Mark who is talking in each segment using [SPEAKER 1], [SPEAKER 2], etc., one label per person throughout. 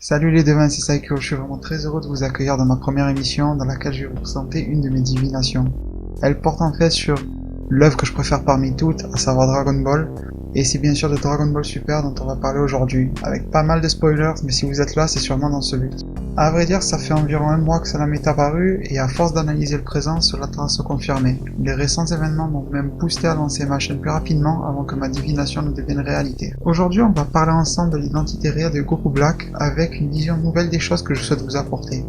[SPEAKER 1] Salut les devins, c'est Saiko, je suis vraiment très heureux de vous accueillir dans ma première émission dans laquelle je vais vous présenter une de mes divinations. Elle porte en fait sur l'œuvre que je préfère parmi toutes, à savoir Dragon Ball, et c'est bien sûr de Dragon Ball Super dont on va parler aujourd'hui, avec pas mal de spoilers, mais si vous êtes là, c'est sûrement dans ce but. À vrai dire, ça fait environ un mois que cela m'est apparu, et à force d'analyser le présent, cela tend à se confirmer. Les récents événements m'ont même boosté à lancer ma chaîne plus rapidement avant que ma divination ne devienne réalité. Aujourd'hui, on va parler ensemble de l'identité réelle de Goku Black, avec une vision nouvelle des choses que je souhaite vous apporter.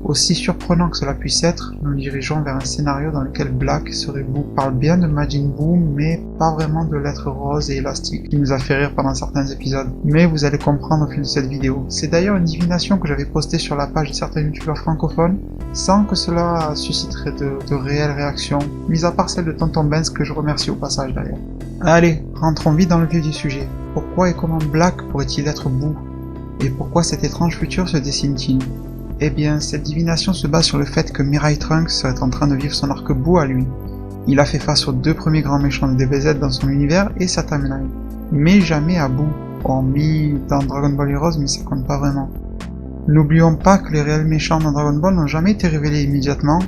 [SPEAKER 1] Aussi surprenant que cela puisse être, nous nous dirigeons vers un scénario dans lequel Black serait Boo parle bien de Majin Buu, mais pas vraiment de l'être rose et élastique qui nous a fait rire pendant certains épisodes. Mais vous allez comprendre au fil de cette vidéo. C'est d'ailleurs une divination que j'avais postée sur la page de certains youtubeurs francophones, sans que cela susciterait de réelles réactions, mis à part celle de Tonton Benz que je remercie au passage d'ailleurs. Allez, rentrons vite dans le vif du sujet. Pourquoi et comment Black pourrait-il être Boo? Et pourquoi cet étrange futur se dessine-t-il? Eh bien, cette divination se base sur le fait que Mirai Trunks serait en train de vivre son arc Boo à lui. Il a fait face aux deux premiers grands méchants de DBZ dans son univers et sa timeline. Mais jamais à Boo, hormis dans Dragon Ball Heroes, mais ça compte pas vraiment. N'oublions pas que les réels méchants dans Dragon Ball n'ont jamais été révélés immédiatement,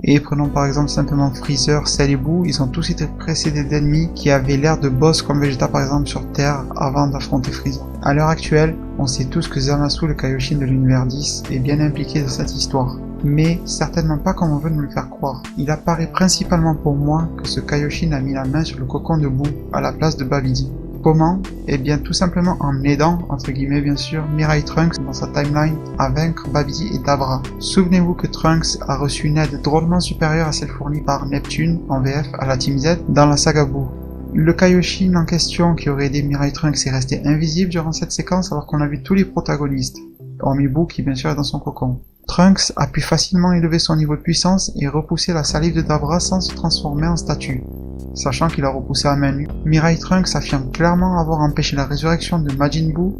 [SPEAKER 1] et prenons par exemple simplement Freezer, Cell et Boo, ils ont tous été précédés d'ennemis qui avaient l'air de boss comme Vegeta par exemple sur Terre avant d'affronter Freezer. À l'heure actuelle, on sait tous que Zamasu, le Kaioshin de l'univers 10, est bien impliqué dans cette histoire. Mais certainement pas comme on veut nous le faire croire. Il apparaît principalement pour moi que ce Kaioshin a mis la main sur le cocon de Boo à la place de Babidi. Comment? Eh bien tout simplement en aidant, entre guillemets bien sûr, Mirai Trunks dans sa timeline à vaincre Babidi et Dabra. Souvenez-vous que Trunks a reçu une aide drôlement supérieure à celle fournie par Neptune, en VF, à la Team Z, dans la saga Boo. Le Kaioshin en question qui aurait aidé Mirai Trunks est resté invisible durant cette séquence alors qu'on a vu tous les protagonistes, hormis Boo qui bien sûr est dans son cocon. Trunks a pu facilement élever son niveau de puissance et repousser la salive de Dabra sans se transformer en statue, sachant qu'il a repoussé à main nue. Mirai Trunks affirme clairement avoir empêché la résurrection de Majin Buu,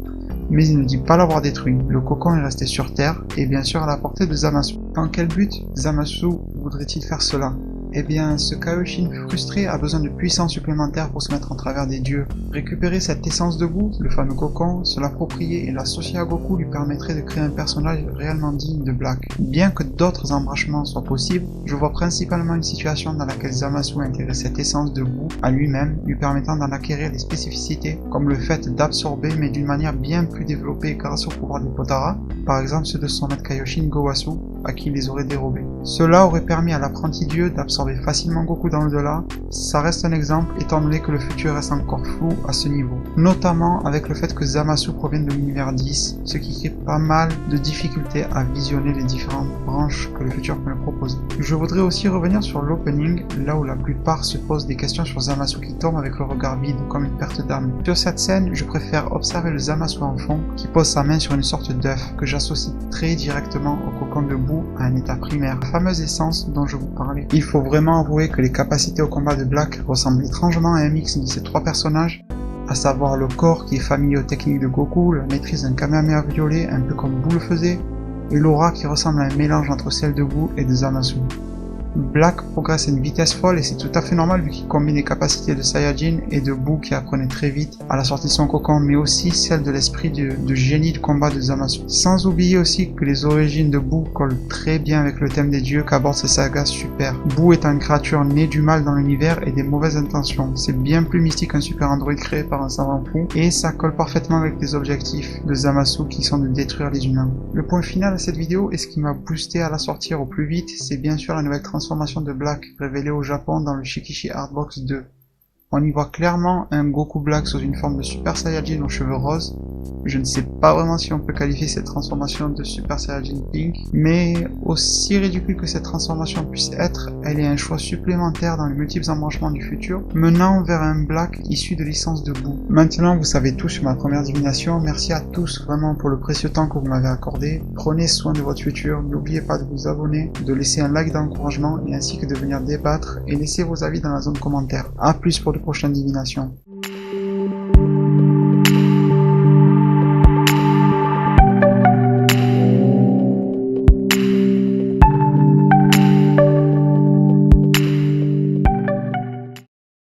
[SPEAKER 1] mais il ne dit pas l'avoir détruit. Le cocon est resté sur Terre et bien sûr à la portée de Zamasu. Dans quel but Zamasu voudrait-il faire cela? Eh bien, ce Kaioshin frustré a besoin de puissance supplémentaire pour se mettre en travers des dieux. Récupérer cette essence de Buu, le fameux cocon, se l'approprier et l'associer à Goku lui permettrait de créer un personnage réellement digne de Black. Bien que d'autres embranchements soient possibles, je vois principalement une situation dans laquelle Zamasu a intégré cette essence de Buu à lui-même, lui permettant d'en acquérir des spécificités, comme le fait d'absorber mais d'une manière bien plus développée grâce au pouvoir des Potara, par exemple ceux de son maître Kaioshin Gowasu, à qui il les aurait dérobés. Cela aurait permis à l'apprenti dieu d'absorber facilement Goku dans l'au-delà. Ça reste un exemple étant donné que le futur reste encore flou à ce niveau, notamment avec le fait que Zamasu provienne de l'univers 10, ce qui crée pas mal de difficultés à visionner les différentes branches que le futur peut nous proposer. Je voudrais aussi revenir sur l'opening, là où la plupart se posent des questions sur Zamasu qui tombe avec le regard vide comme une perte d'âme. Sur cette scène, je préfère observer le Zamasu en fond qui pose sa main sur une sorte d'œuf que j'associe très directement au cocon de Buu à un état primaire, la fameuse essence dont je vous parlais. Il faut vraiment avouer que les capacités au combat de Black ressemblent étrangement à un mix de ces trois personnages, à savoir le corps qui est familier aux techniques de Goku, la maîtrise d'un Kamehameha violet un peu comme Buu le faisait, et l'aura qui ressemble à un mélange entre celle de Buu et de Zamasu. Black progresse à une vitesse folle et c'est tout à fait normal vu qu'il combine les capacités de Saiyajin et de Buu qui apprenait très vite à la sortie de son cocon, mais aussi celle de l'esprit de génie de combat de Zamasu. Sans oublier aussi que les origines de Buu collent très bien avec le thème des dieux qu'aborde ces sagas super. Buu étant une créature née du mal dans l'univers et des mauvaises intentions. C'est bien plus mystique qu'un super android créé par un savant fou et ça colle parfaitement avec les objectifs de Zamasu qui sont de détruire les humains. Le point final à cette vidéo et ce qui m'a boosté à la sortir au plus vite, c'est bien sûr la nouvelle transformation de Black révélée au Japon dans le Shikishi Artbox 2. On y voit clairement un Goku Black sous une forme de Super Saiyajin aux cheveux roses. Je ne sais pas vraiment si on peut qualifier cette transformation de Super Saiyajin Pink, mais aussi ridicule que cette transformation puisse être, elle est un choix supplémentaire dans les multiples embranchements du futur, menant vers un Black issu de l'essence de Buu. Maintenant vous savez tout sur ma première divination, merci à tous vraiment pour le précieux temps que vous m'avez accordé, prenez soin de votre futur, n'oubliez pas de vous abonner, de laisser un like d'encouragement et ainsi que de venir débattre et laisser vos avis dans la zone commentaire. A plus pour de prochaines divinations.